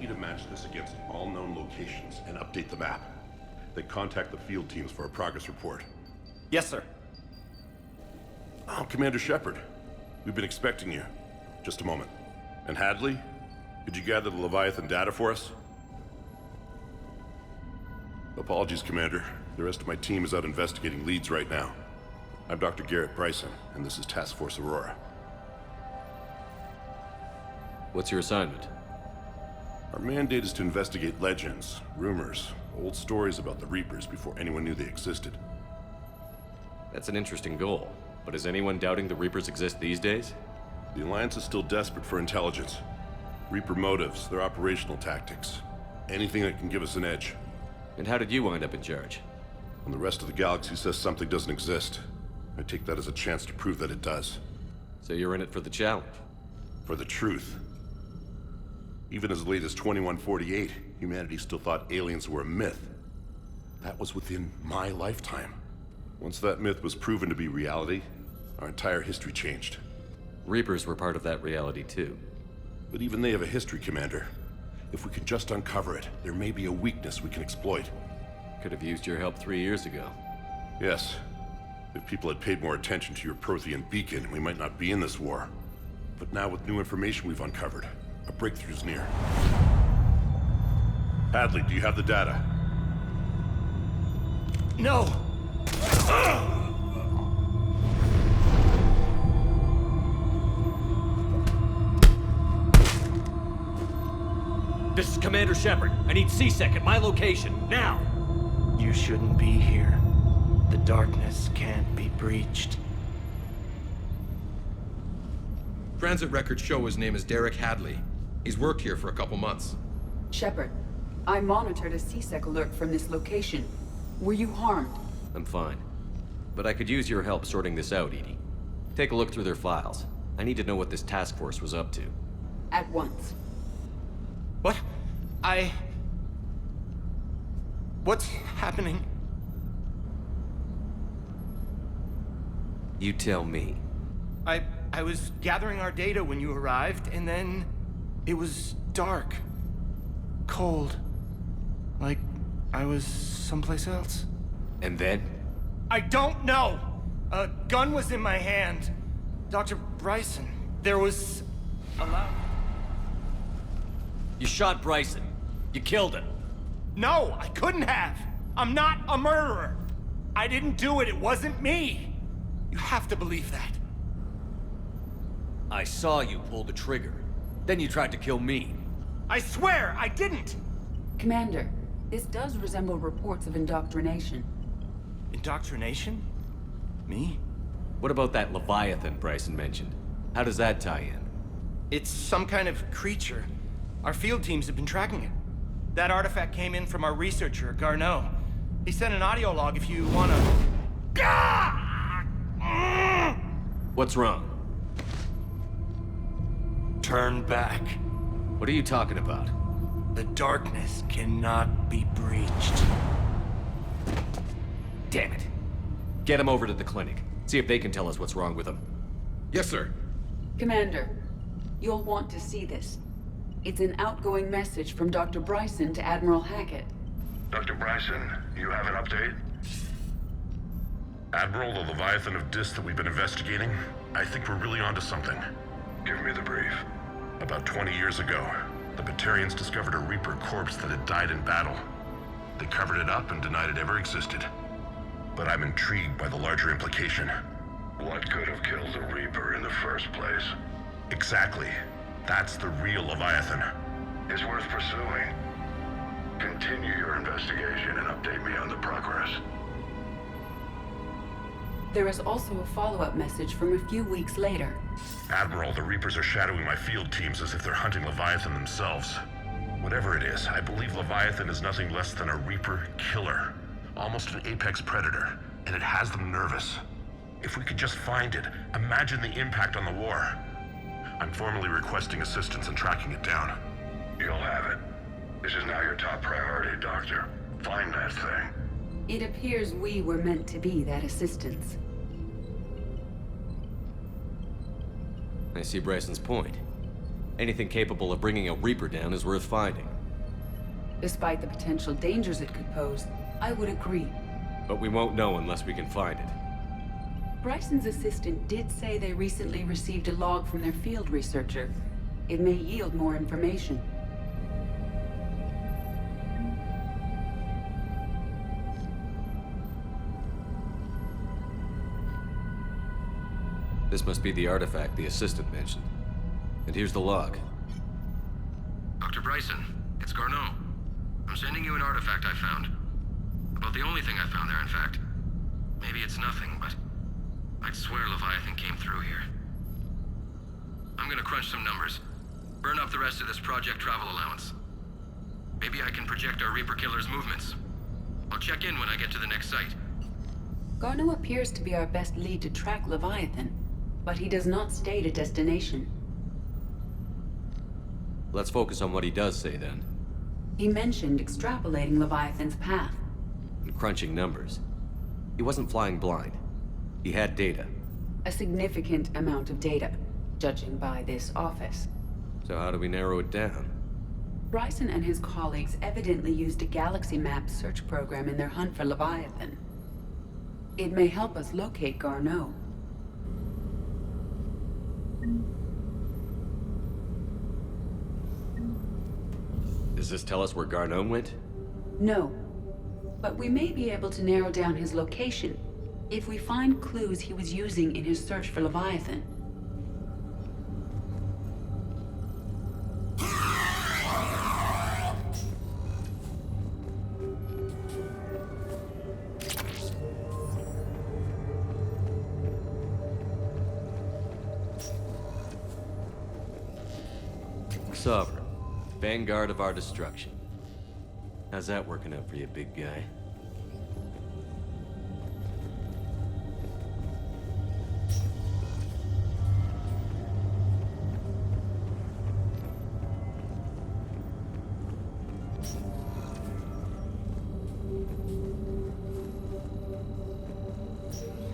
want you to match this against all known locations and update the map. Then contact the field teams for a progress report. Yes, sir. Oh, Commander Shepard. We've been expecting you. Just a moment. And Hadley? Could you gather the Leviathan data for us? Apologies, Commander. The rest of my team is out investigating leads right now. I'm Dr. Garrett Bryson, and this is Task Force Aurora. What's your assignment? Our mandate is to investigate legends, rumors, old stories about the Reapers before anyone knew they existed. That's an interesting goal, but is anyone doubting the Reapers exist these days? The Alliance is still desperate for intelligence. Reaper motives, their operational tactics. Anything that can give us an edge. And how did you wind up in charge? When the rest of the galaxy says something doesn't exist, I take that as a chance to prove that it does. So you're in it for the challenge? For the truth. Even as late as 2148, humanity still thought aliens were a myth. That was within my lifetime. Once that myth was proven to be reality, our entire history changed. Reapers were part of that reality too. But even they have a history, Commander. If we can just uncover it, there may be a weakness we can exploit. Could have used your help 3 years ago. Yes. If people had paid more attention to your Prothean beacon, we might not be in this war. But now with new information we've uncovered, a breakthrough's near. Hadley, do you have the data? No! This is Commander Shepard. I need C-Sec at my location, now! You shouldn't be here. The darkness can't be breached. Transit records show his name is Derek Hadley. He's worked here for a couple months. Shepard, I monitored a C-Sec alert from this location. Were you harmed? I'm fine. But I could use your help sorting this out, EDI. Take a look through their files. I need to know what this task force was up to. At once. What? What's happening? You tell me. I was gathering our data when you arrived, and then it was dark. Cold. Like I was someplace else. And then? I don't know! A gun was in my hand. Dr. Bryson, there was a loud... You shot Bryson. You killed him. No, I couldn't have! I'm not a murderer! I didn't do it, it wasn't me! You have to believe that. I saw you pull the trigger. Then you tried to kill me. I swear, I didn't! Commander, this does resemble reports of indoctrination. Indoctrination? Me? What about that Leviathan Bryson mentioned? How does that tie in? It's some kind of creature. Our field teams have been tracking it. That artifact came in from our researcher, Garneau. He sent an audio log if you wanna... What's wrong? Turn back. What are you talking about? The darkness cannot be breached. Damn it. Get him over to the clinic. See if they can tell us what's wrong with him. Yes, sir. Commander, you'll want to see this. It's an outgoing message from Dr. Bryson to Admiral Hackett. Dr. Bryson, you have an update? Admiral, the Leviathan of Dis that we've been investigating, I think we're really onto something. Give me the brief. About 20 years ago, the Batarians discovered a Reaper corpse that had died in battle. They covered it up and denied it ever existed. But I'm intrigued by the larger implication. What could have killed the Reaper in the first place? Exactly. That's the real Leviathan. It's worth pursuing. Continue your investigation and update me on the progress. There is also a follow-up message from a few weeks later. Admiral, the Reapers are shadowing my field teams as if they're hunting Leviathan themselves. Whatever it is, I believe Leviathan is nothing less than a Reaper killer. Almost an apex predator, and it has them nervous. If we could just find it, imagine the impact on the war. I'm formally requesting assistance in tracking it down. You'll have it. This is now your top priority, Doctor. Find that thing. It appears we were meant to be that assistance. I see Bryson's point. Anything capable of bringing a Reaper down is worth finding. Despite the potential dangers it could pose, I would agree. But we won't know unless we can find it. Bryson's assistant did say they recently received a log from their field researcher. It may yield more information. This must be the artifact the assistant mentioned. And here's the log. Dr. Bryson, it's Garneau. I'm sending you an artifact I found. About the only thing I found there, in fact. Maybe it's nothing, but I'd swear Leviathan came through here. I'm gonna crunch some numbers. Burn up the rest of this Project Travel allowance. Maybe I can project our Reaper Killer's movements. I'll check in when I get to the next site. Garneau appears to be our best lead to track Leviathan, but he does not state a destination. Let's focus on what he does say then. He mentioned extrapolating Leviathan's path. And crunching numbers. He wasn't flying blind. He had data. A significant amount of data, judging by this office. So how do we narrow it down? Bryson and his colleagues evidently used a galaxy map search program in their hunt for Leviathan. It may help us locate Garneau. Does this tell us where Garneau went? No, but we may be able to narrow down his location if we find clues he was using in his search for Leviathan. Sovereign. Vanguard of our destruction. How's that working out for you, big guy?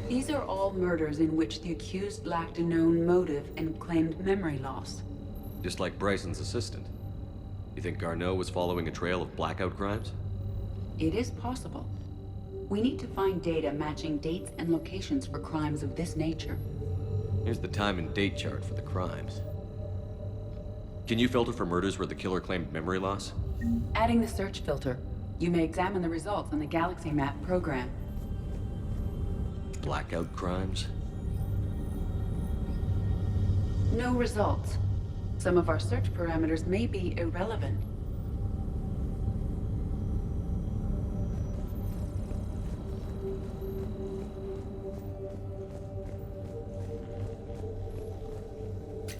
These are all murders in which the accused lacked a known motive and claimed memory loss. Just like Bryson's assistant. You think Garneau was following a trail of blackout crimes? It is possible. We need to find data matching dates and locations for crimes of this nature. Here's the time and date chart for the crimes. Can you filter for murders where the killer claimed memory loss? Adding the search filter, you may examine the results on the Galaxy Map program. Blackout crimes? No results. Some of our search parameters may be irrelevant.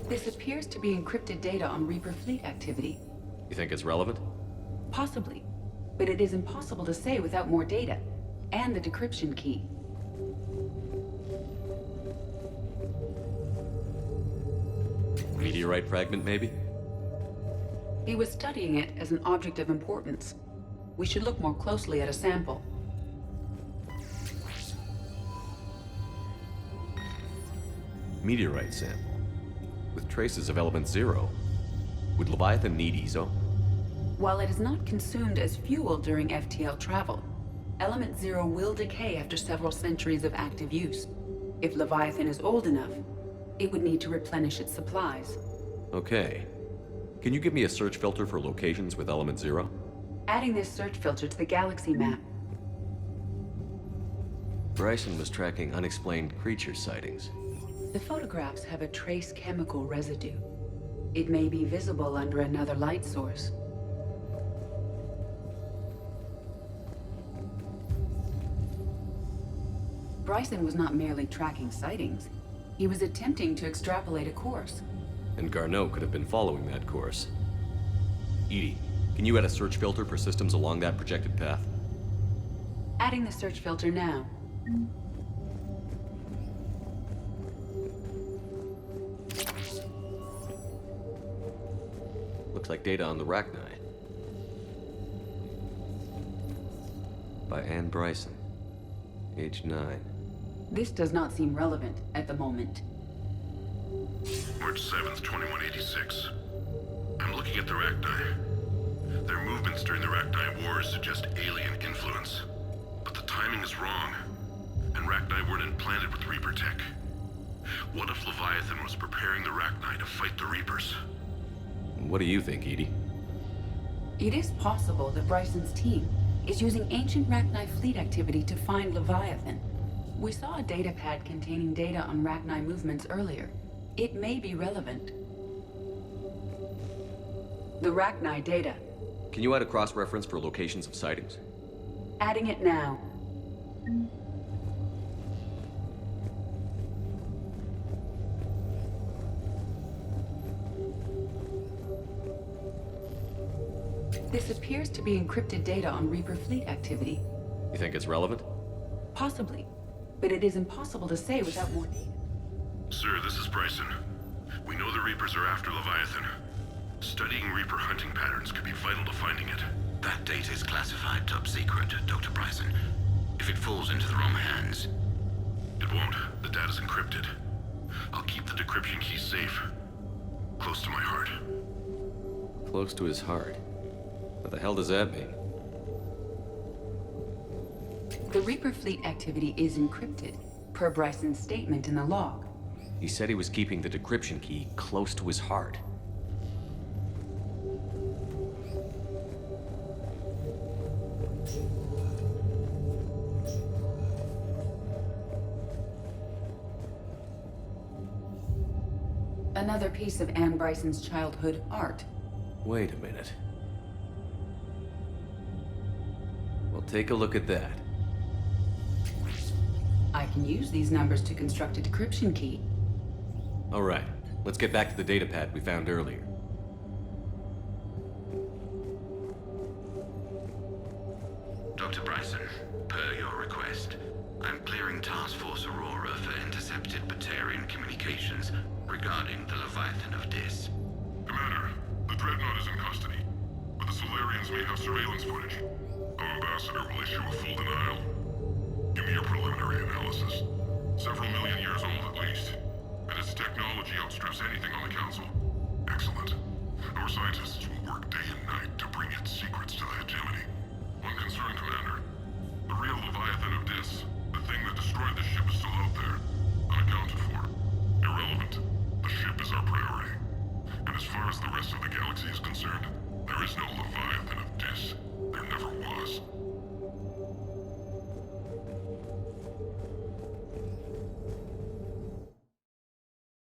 This appears to be encrypted data on Reaper fleet activity. You think it's relevant? Possibly, but it is impossible to say without more data, and the decryption key. Meteorite fragment, maybe? He was studying it as an object of importance. We should look more closely at a sample. Meteorite sample. With traces of element zero. Would Leviathan need EZO? While it is not consumed as fuel during FTL travel, Element Zero will decay after several centuries of active use. If Leviathan is old enough, it would need to replenish its supplies. Okay. Can you give me a search filter for locations with element zero? Adding this search filter to the Galaxy Map. Bryson was tracking unexplained creature sightings. The photographs have a trace chemical residue. It may be visible under another light source. Bryson was not merely tracking sightings. He was attempting to extrapolate a course. And Garneau could have been following that course. Edie, can you add a search filter for systems along that projected path? Adding the search filter now. Looks like data on the Rachni. By Anne Bryson. Age 9. This does not seem relevant at the moment. March 7th, 2186. I'm looking at the Rachni. Their movements during the Rachni Wars suggest alien influence. But the timing is wrong, and Rachni weren't implanted with Reaper tech. What if Leviathan was preparing the Rachni to fight the Reapers? What do you think, EDI? It is possible that Bryson's team is using ancient Rachni fleet activity to find Leviathan. We saw a datapad containing data on Rachni movements earlier. It may be relevant. The Rachni data. Can you add a cross-reference for locations of sightings? Adding it now. This appears to be encrypted data on Reaper fleet activity. You think it's relevant? Possibly, but it is impossible to say without more data. Sir, this is Bryson. We know the Reapers are after Leviathan. Studying Reaper hunting patterns could be vital to finding it. That data is classified top secret, Dr. Bryson. If it falls into the wrong hands... It won't. The data's encrypted. I'll keep the decryption key safe. Close to my heart. Close to his heart. What the hell does that mean? The Reaper fleet activity is encrypted, per Bryson's statement in the log. He said he was keeping the decryption key close to his heart. Another piece of Anne Bryson's childhood art. Wait a minute. Well, take a look at that. I can use these numbers to construct a decryption key. All right, let's get back to the datapad we found earlier. Dr. Bryson, per your request, I'm clearing Task Force Aurora for intercepted Batarian communications regarding the Leviathan of Dis. Commander, the Dreadnought is in custody, but the Solarians may have surveillance footage. Our ambassador will issue a full denial. Give me your preliminary analysis. Several million years old at least, and its technology outstrips anything on the Council. Excellent. Our scientists will work day and night to bring its secrets to the hegemony. One concern, Commander. The real Leviathan of Dis, the thing that destroyed the ship, is still out there, unaccounted for. Irrelevant. The ship is our priority. And as far as the rest of the galaxy is concerned, there is no Leviathan of Dis. There never